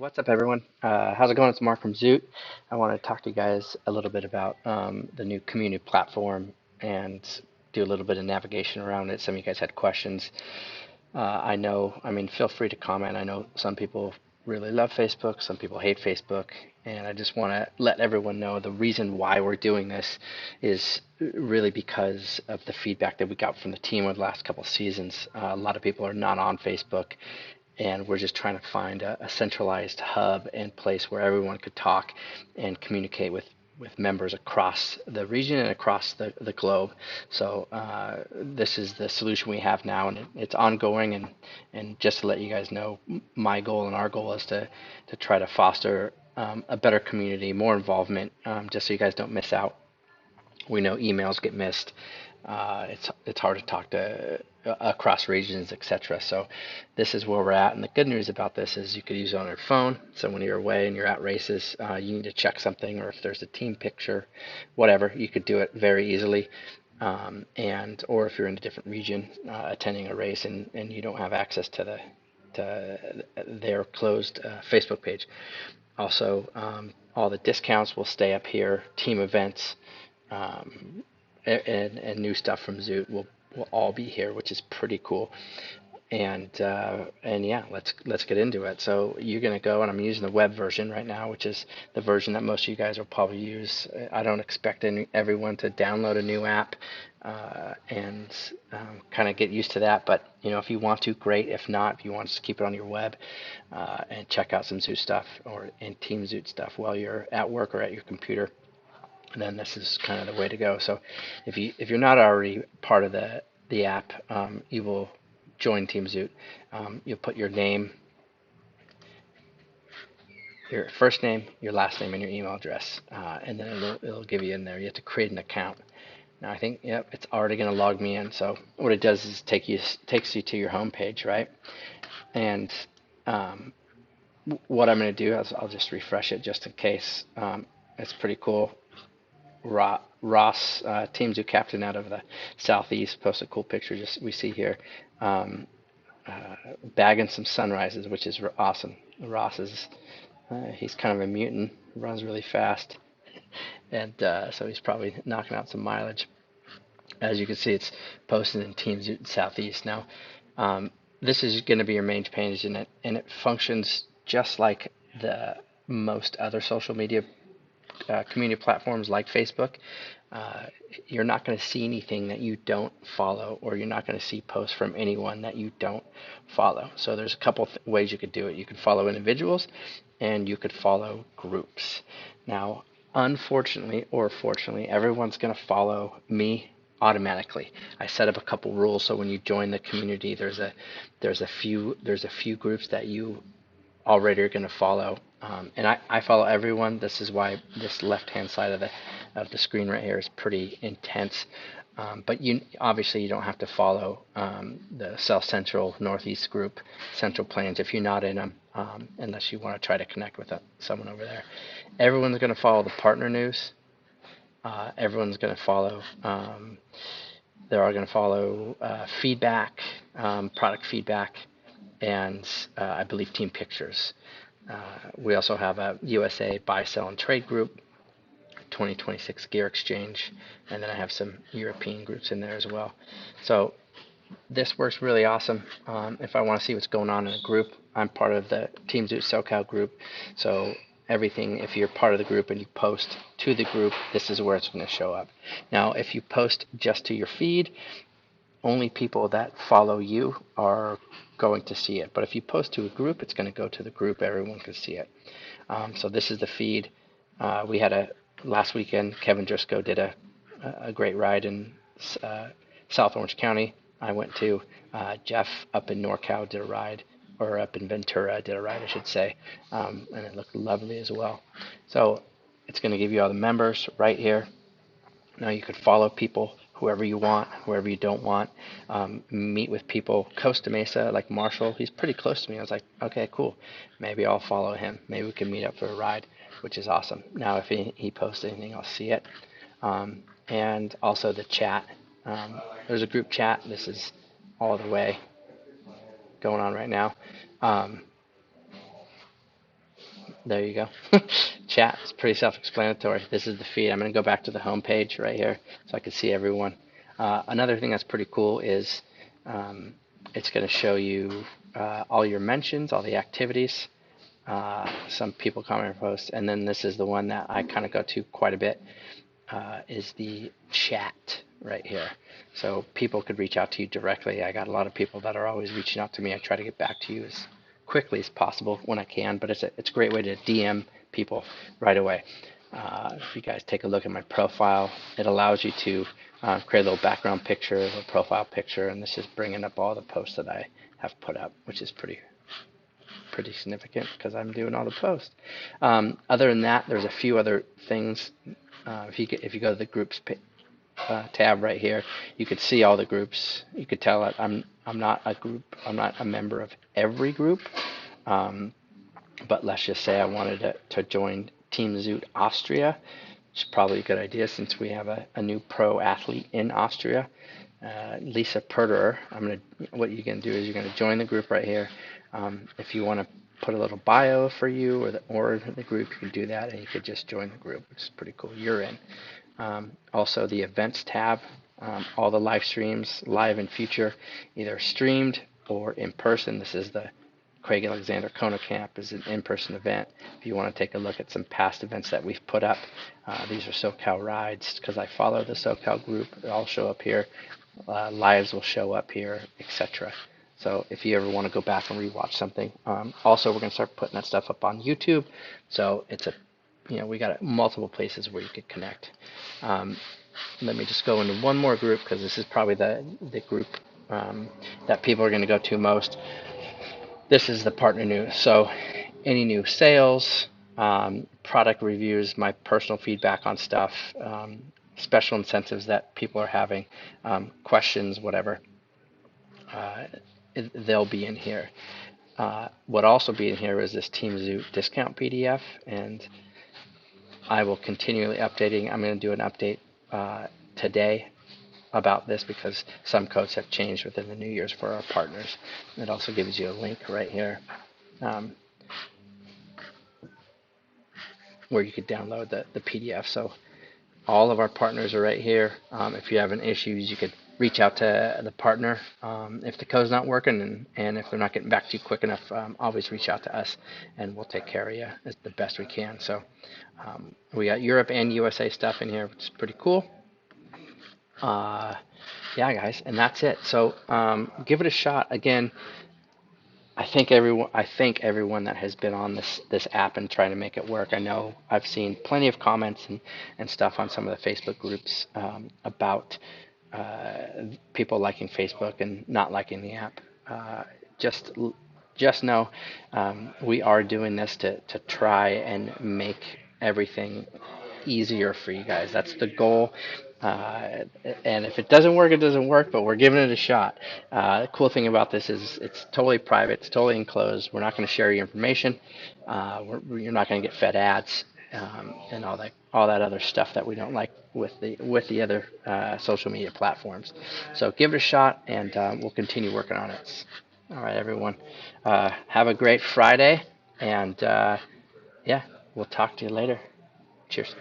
What's up, everyone? How's it going? It's Mark from Zoot. I want to talk to you guys a little bit about the new community platform and do a little bit of navigation around it. Some of you guys had questions. Feel free to comment. I know some people really love Facebook, some people hate Facebook, and I just want to let everyone know the reason why we're doing this is really because of the feedback that we got from the team over the last couple of seasons. A lot of people are not on Facebook, and we're just trying to find a centralized hub and place where everyone could talk and communicate with members across the region and across the globe. So this is the solution we have now, and it's ongoing. And just to let you guys know, my goal and our goal is to try to foster a better community, more involvement, just so you guys don't miss out. We know emails get missed. It's hard to talk to across regions, etc. So this is where we're at. And the good news about this is you could use it on your phone. So when you're away and you're at races, you need to check something, or if there's a team picture, whatever, you could do it very easily. Or if you're in a different region attending a race and you don't have access to their closed Facebook page. Also, all the discounts will stay up here. Team events, um, and new stuff from Zoot will all be here, which is pretty cool. And yeah, let's get into it. So you're gonna go, and I'm using the web version right now, which is the version that most of you guys will probably use. I don't expect everyone to download a new app and kind of get used to that. But if you want to, great. If not, if you want to just keep it on your web and check out some Zoot stuff or in Team Zoot stuff while you're at work or at your computer, then this is kind of the way to go. So if you're not already part of the app, you will join Team Zoot. You'll put your name, your first name, your last name, and your email address, and then it'll give you in there. You have to create an account. Now I think, yep, it's already going to log me in. So what it does is takes you to your home page, right? And what I'm going to do is I'll just refresh it just in case. It's pretty cool. Ross, Team Zoo captain out of the southeast, posted a cool picture just we see here, um, bagging some sunrises, which is awesome. Ross is he's kind of a mutant, runs really fast, and so he's probably knocking out some mileage. As you can see, it's posted in Team Zoo southeast. Now, this is going to be your main page, and it functions just like the most other social media community platforms like Facebook. Uh, you're not going to see anything that you don't follow, or you're not going to see posts from anyone that you don't follow. So there's a couple ways you could do it. You could follow individuals, and you could follow groups. Now, unfortunately or fortunately, everyone's going to follow me automatically. I set up a couple rules so when you join the community, there's a few groups that you already are going to follow. And I follow everyone. This is why this left-hand side of the screen right here is pretty intense. But you don't have to follow the South Central Northeast group, Central Plains, if you're not in them, unless you want to try to connect with someone over there. Everyone's going to follow the partner news. Everyone's going to follow. They're all going to follow feedback, product feedback, and I believe team pictures. We also have a USA buy, sell, and trade group, 2026 gear exchange, and then I have some European groups in there as well. So this works really awesome. If I want to see what's going on in a group, I'm part of the Team Zoot SoCal group. So everything, if you're part of the group and you post to the group, this is where it's going to show up. Now, if you post just to your feed, only people that follow you are going to see it. But if you post to a group, it's going to go to the group. Everyone can see it. So this is the feed. We had last weekend, Kevin Driscoll did a great ride in South Orange County. I went to Jeff up in NorCal did a ride, or up in Ventura did a ride, I should say, and it looked lovely as well. So it's going to give you all the members right here. Now you could follow people, whoever you want, whoever you don't want. Meet with people. Costa Mesa, like Marshall, he's pretty close to me. I was like, okay, cool. Maybe I'll follow him. Maybe we can meet up for a ride, which is awesome. Now if he posts anything, I'll see it. And also the chat. There's a group chat. This is all the way going on right now. There you go. Chat is pretty self-explanatory. This is the feed. I'm going to go back to the home page right here so I can see everyone. Another thing that's pretty cool is um, it's going to show you all your mentions, all the activities, some people comment or post, and then this is the one that I kind of go to quite a bit, is the chat right here. So people could reach out to you directly. I got a lot of people that are always reaching out to me. I try to get back to you as quickly as possible when I can, but it's a great way to DM people right away. If you guys take a look at my profile, it allows you to create a little background picture, a little profile picture, and this is bringing up all the posts that I have put up, which is pretty significant because I'm doing all the posts. Other than that, there's a few other things. If you go to the groups tab right here, you could see all the groups. You could tell that I'm not a group. I'm not a member of every group. But let's just say I wanted to join Team Zoot Austria, which is probably a good idea since we have a new pro athlete in Austria, Lisa Perderer. What you're going to do is you're going to join the group right here. If you want to put a little bio for you or the group, you can do that, and you could just join the group, which is pretty cool. You're in. Also, the events tab, all the live streams, live and future, either streamed or in person. This is the Craig Alexander Kona Camp is an in-person event. If you want to take a look at some past events that we've put up, these are SoCal rides because I follow the SoCal group. They all show up here. Lives will show up here, etc. So if you ever want to go back and rewatch something, also we're going to start putting that stuff up on YouTube. So we got multiple places where you could connect. Let me just go into one more group because this is probably the group that people are going to go to most. This is the partner news. So any new sales, product reviews, my personal feedback on stuff, special incentives that people are having, questions, whatever, they'll be in here. What also be in here is this Team Zoot discount PDF, and I will continually updating. I'm going to do an update today about this because some codes have changed within the New Year's for our partners. It also gives you a link right here where you could download the PDF. So all of our partners are right here. If you have any issues, you could reach out to the partner. If the code's not working and if they're not getting back to you quick enough, always reach out to us and we'll take care of you as the best we can. So we got Europe and USA stuff in here, which is pretty cool. Yeah, guys, and that's it. So give it a shot. Again, I thank everyone that has been on this app and trying to make it work. I know I've seen plenty of comments and stuff on some of the Facebook groups about people liking Facebook and not liking the app. Just know we are doing this to try and make everything easier for you guys. That's the goal. And if it doesn't work, it doesn't work, but we're giving it a shot. The cool thing about this is it's totally private, it's totally enclosed. We're not going to share your information. You're not going to get fed ads and all that other stuff that we don't like with the other social media platforms. So give it a shot, and we'll continue working on it. All right, everyone. Have a great Friday, and yeah, we'll talk to you later. Cheers.